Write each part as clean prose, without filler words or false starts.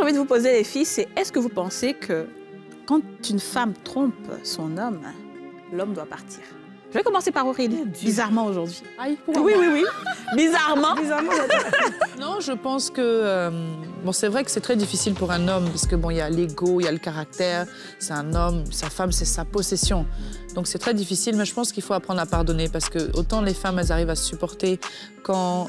j'ai envie de vous poser, les filles, c'est est-ce que vous pensez que quand une femme trompe son homme, l'homme doit partir? Je vais commencer par Aurélie, bizarrement aujourd'hui. Oui. Bizarrement. Non, je pense que... bon, c'est vrai que c'est très difficile pour un homme, parce que bon, il y a l'ego, il y a le caractère. C'est un homme, sa femme, c'est sa possession. Donc c'est très difficile, mais je pense qu'il faut apprendre à pardonner, parce que autant les femmes, elles arrivent à se supporter quand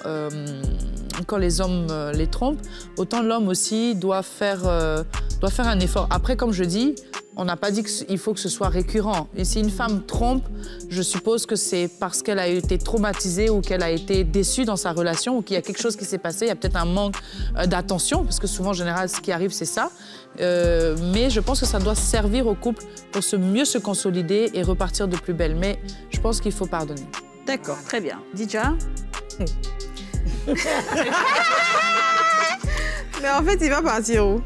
les hommes les trompent, autant l'homme aussi doit faire un effort. Après, comme je dis, on n'a pas dit qu'il faut que ce soit récurrent. Et si une femme trompe, je suppose que c'est parce qu'elle a été traumatisée ou qu'elle a été déçue dans sa relation ou qu'il y a quelque chose qui s'est passé. Il y a peut-être un manque d'attention, parce que souvent, en général, ce qui arrive, c'est ça. Mais je pense que ça doit servir au couple pour mieux se consolider et repartir de plus belle. Mais je pense qu'il faut pardonner. D'accord, très bien. Didja? Mais en fait, il va partir où?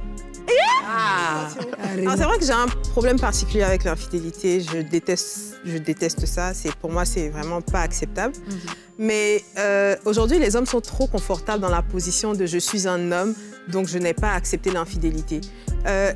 C'est vrai que j'ai un problème particulier avec l'infidélité. Je déteste ça. Pour moi, c'est vraiment pas acceptable. Mais aujourd'hui, les hommes sont trop confortables dans la position de « je suis un homme, donc je n'ai pas accepté l'infidélité ».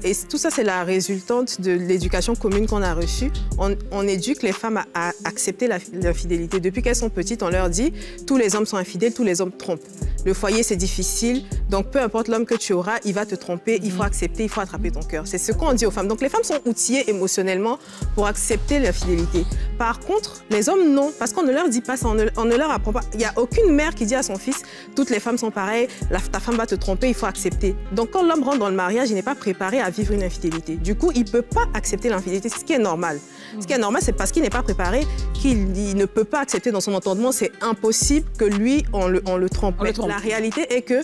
Et tout ça, c'est la résultante de l'éducation commune qu'on a reçue. On éduque les femmes à accepter l'infidélité. Depuis qu'elles sont petites, on leur dit « tous les hommes sont infidèles, tous les hommes trompent ». Le foyer, c'est difficile, donc peu importe l'homme que tu auras, il va te tromper, il faut accepter, il faut attraper ton cœur. C'est ce qu'on dit aux femmes. Donc les femmes sont outillées émotionnellement pour accepter l'infidélité. Par contre, les hommes, non, parce qu'on ne leur dit pas ça, on ne leur apprend pas. Il n'y a aucune mère qui dit à son fils « toutes les femmes sont pareilles, ta femme va te tromper, il faut accepter ». Donc quand l'homme rentre dans le mariage, il n'est pas préparé à vivre une infidélité. Du coup, il ne peut pas accepter l'infidélité, c'est ce qui est normal. Ce qui est normal, c'est parce qu'il n'est pas préparé qu'il ne peut pas accepter dans son entendement. C'est impossible que lui, on le trompe. La réalité est que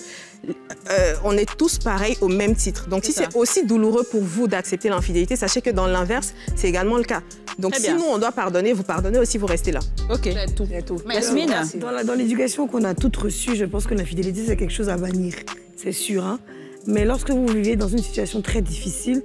on est tous pareils au même titre. Donc, si c'est aussi douloureux pour vous d'accepter l'infidélité, sachez que dans l'inverse, c'est également le cas. Donc, si nous, on doit pardonner, vous pardonnez aussi, vous restez là. OK. Tout. Yasmine? Dans l'éducation qu'on a toutes reçue, je pense que l'infidélité, c'est quelque chose à bannir. C'est sûr, hein? Mais lorsque vous vivez dans une situation très difficile,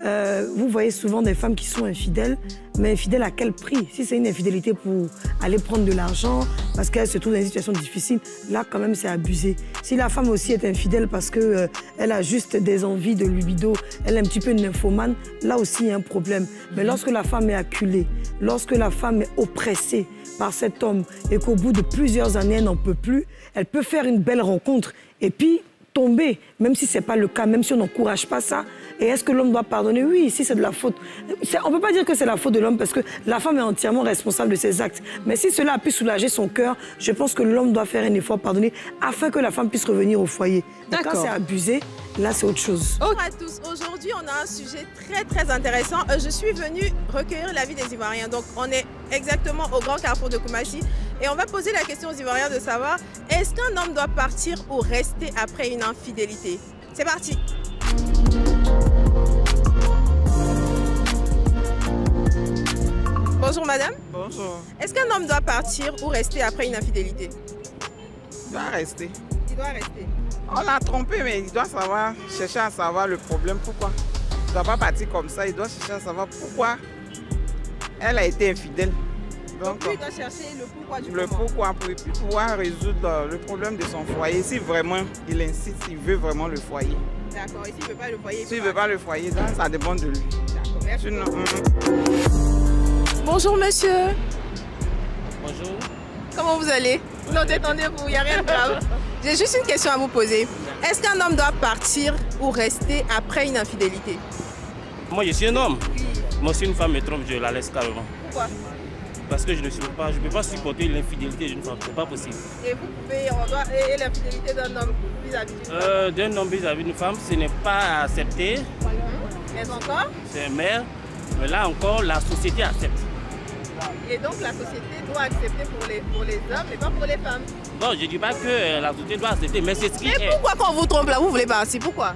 vous voyez souvent des femmes qui sont infidèles, mais infidèles à quel prix? Si c'est une infidélité pour aller prendre de l'argent, parce qu'elle se trouve dans une situation difficile, là, quand même, c'est abusé. Si la femme aussi est infidèle parce qu'elle a juste des envies de libido, elle est un petit peu une nymphomane, là aussi, il y a un problème. Mais lorsque la femme est acculée, lorsque la femme est oppressée par cet homme et qu'au bout de plusieurs années, elle n'en peut plus, elle peut faire une belle rencontre et puis tomber, même si ce n'est pas le cas, même si on n'encourage pas ça. Et est-ce que l'homme doit pardonner? Oui, si c'est de la faute. On ne peut pas dire que c'est la faute de l'homme parce que la femme est entièrement responsable de ses actes. Mais si cela a pu soulager son cœur, je pense que l'homme doit faire un effort, pardonner, afin que la femme puisse revenir au foyer. Quand c'est abusé, là, c'est autre chose. Bonjour à tous. Aujourd'hui, on a un sujet très intéressant. Je suis venue recueillir l'avis des Ivoiriens. Donc, on est exactement au grand carrefour de Koumassi. Et on va poser la question aux Ivoiriens de savoir, est-ce qu'un homme doit partir ou rester après une infidélité? C'est parti. Bonjour madame. Bonjour. Est-ce qu'un homme doit partir ou rester après une infidélité? Il doit rester. Il doit rester. On l'a trompé, mais il doit chercher à savoir le problème, pourquoi. Il ne doit pas partir comme ça, il doit chercher à savoir pourquoi elle a été infidèle. Donc lui, il doit chercher le pourquoi du comment. Le pourquoi pour pouvoir résoudre le problème de son foyer. Si vraiment il insiste, il veut vraiment le foyer. D'accord, et s'il ne veut pas le foyer? S'il ne veut pas le foyer, ça dépend de lui. D'accord, merci. Sinon, Bonjour monsieur. Bonjour. Comment vous allez? Non, détendez-vous, il n'y a rien de grave. J'ai juste une question à vous poser. Est-ce qu'un homme doit partir ou rester après une infidélité? Moi, je suis un homme. Moi, si une femme me trompe, je la laisse carrément. Pourquoi? Parce que je ne peux pas supporter l'infidélité d'une femme. C'est pas possible. Et vous pouvez, et l'infidélité d'un homme vis-à-vis d'une femme? D'un homme vis-à-vis d'une femme, ce n'est pas accepté. Mais encore? C'est mère. Mais là encore, la société accepte. Et donc la société doit accepter pour les hommes et pas pour les femmes? Non, je ne dis pas que la société doit accepter, mais c'est ce qui est. Mais pourquoi quand on vous trompe là, vous voulez partir? Pourquoi?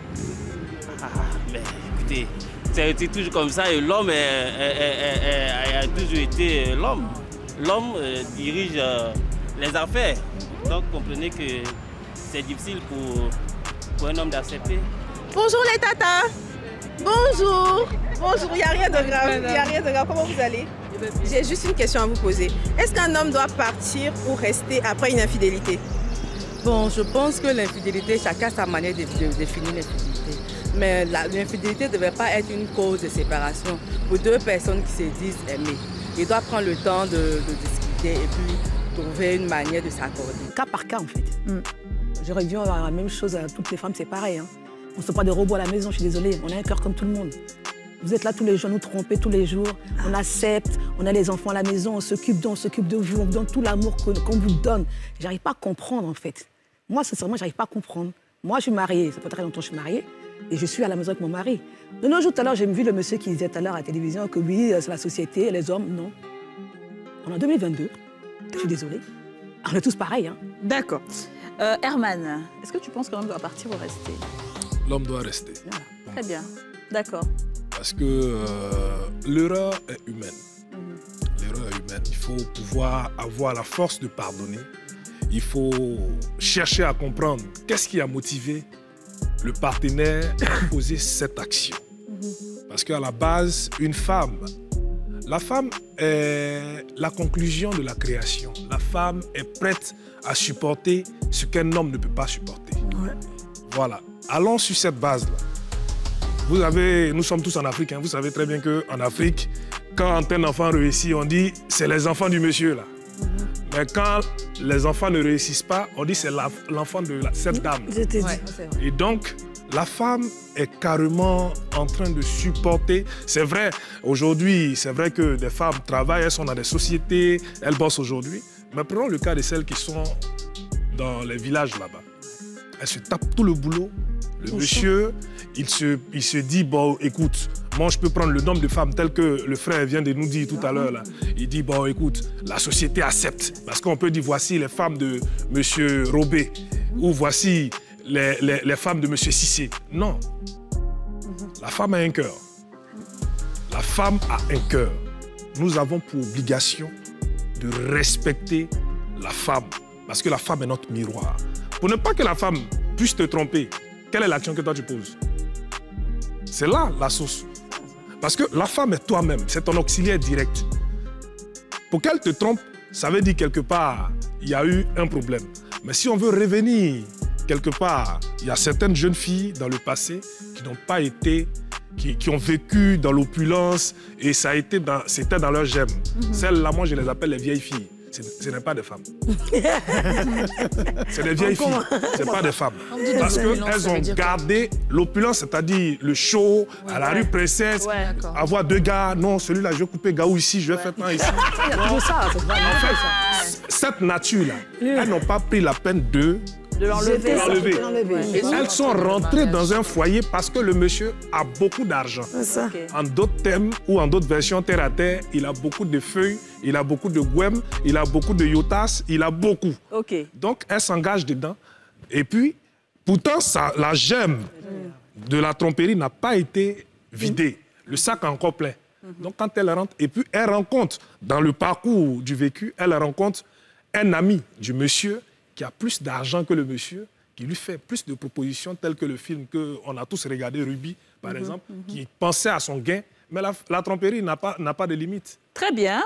Mais écoutez, c'est toujours comme ça et l'homme a toujours été l'homme. L'homme dirige les affaires. Donc comprenez que c'est difficile pour un homme d'accepter. Bonjour les tatas. Bonjour. Bonjour, il n'y a rien de grave. Il n'y a rien de grave. Comment vous allez? J'ai juste une question à vous poser. Est-ce qu'un homme doit partir ou rester après une infidélité? Bon, je pense que l'infidélité, chacun a sa manière de définir l'infidélité. Mais l'infidélité ne devrait pas être une cause de séparation. Pour deux personnes qui se disent aimer, ils doivent prendre le temps de discuter et puis trouver une manière de s'accorder. Cas par cas, en fait. J'aurais dû avoir la même chose à toutes les femmes, c'est pareil. Hein. On ne sont pas des robots à la maison, je suis désolée. On a un cœur comme tout le monde. Vous êtes là tous les jours, nous tromper tous les jours. On accepte, on a les enfants à la maison, on s'occupe d'eux, on s'occupe de vous, on vous donne tout l'amour qu'on vous donne. J'arrive pas à comprendre, en fait. Moi, sincèrement, j'arrive pas à comprendre. Moi, je suis mariée, ça fait très longtemps que je suis mariée, et je suis à la maison avec mon mari. De nos jours, tout à l'heure, j'ai vu le monsieur qui disait tout à l'heure à la télévision que oui, c'est la société, les hommes, non. On est en 2022, je suis désolée. On est tous pareils. Hein. D'accord. Herman, est-ce que tu penses que l'homme doit partir ou rester? L'homme doit rester. Voilà. Très bien. D'accord. Parce que l'erreur est humaine. L'erreur est humaine. Il faut pouvoir avoir la force de pardonner. Il faut chercher à comprendre qu'est-ce qui a motivé le partenaire à poser cette action. Parce qu'à la base, une femme, la femme est la conclusion de la création. La femme est prête à supporter ce qu'un homme ne peut pas supporter. Ouais. Voilà. Allons sur cette base-là. Vous avez, nous sommes tous en Afrique, hein. Vous savez très bien qu'en Afrique, quand un enfant réussit, on dit c'est les enfants du monsieur là. Mais quand les enfants ne réussissent pas, on dit c'est l'enfant de cette dame. Ouais. Et donc, la femme est carrément en train de supporter. C'est vrai, aujourd'hui, c'est vrai que des femmes travaillent, elles sont dans des sociétés, elles bossent aujourd'hui. Mais prenons le cas de celles qui sont dans les villages là-bas. Elles se tapent tout le boulot. Le monsieur, il se dit, bon, écoute, moi, je peux prendre le nombre de femmes tel que le frère vient de nous dire tout à l'heure. Il dit, bon, écoute, la société accepte. Parce qu'on peut dire, voici les femmes de monsieur Robé, ou voici les femmes de monsieur Cissé. Non. La femme a un cœur. La femme a un cœur. Nous avons pour obligation de respecter la femme. Parce que la femme est notre miroir. Pour ne pas que la femme puisse te tromper, quelle est l'action que toi tu poses? C'est là la source. Parce que la femme est toi-même, c'est ton auxiliaire direct. Pour qu'elle te trompe, ça veut dire quelque part, il y a eu un problème. Mais si on veut revenir quelque part, il y a certaines jeunes filles dans le passé qui n'ont pas été, qui ont vécu dans l'opulence et c'était dans leur gemme. Celles-là, moi, je les appelle les vieilles filles. Ce n'est pas des femmes. C'est des vieilles filles, ce n'est pas des femmes. Parce qu'elles ont gardé l'opulence, c'est-à-dire le show, à la rue Princesse, avoir deux gars, non, celui-là, je vais couper Gaou ici, je vais faire un ici. En fait, cette nature-là, elles n'ont pas pris la peine de l'enlever. Et elles sont rentrées dans un foyer parce que le monsieur a beaucoup d'argent. En d'autres thèmes ou en d'autres versions terre à terre, il a beaucoup de feuilles, il a beaucoup de gouem, il a beaucoup de yotas, il a beaucoup. Donc, elle s'engage dedans. Et puis, pourtant, la gemme de la tromperie n'a pas été vidée. Le sac est encore plein. Donc, quand elle rentre, et puis elle rencontre, dans le parcours du vécu, elle rencontre un ami du monsieur qui a plus d'argent que le monsieur, qui lui fait plus de propositions telles que le film qu'on a tous regardé, Ruby, par exemple, qui pensait à son gain. Mais la tromperie n'a pas de limite. Très bien.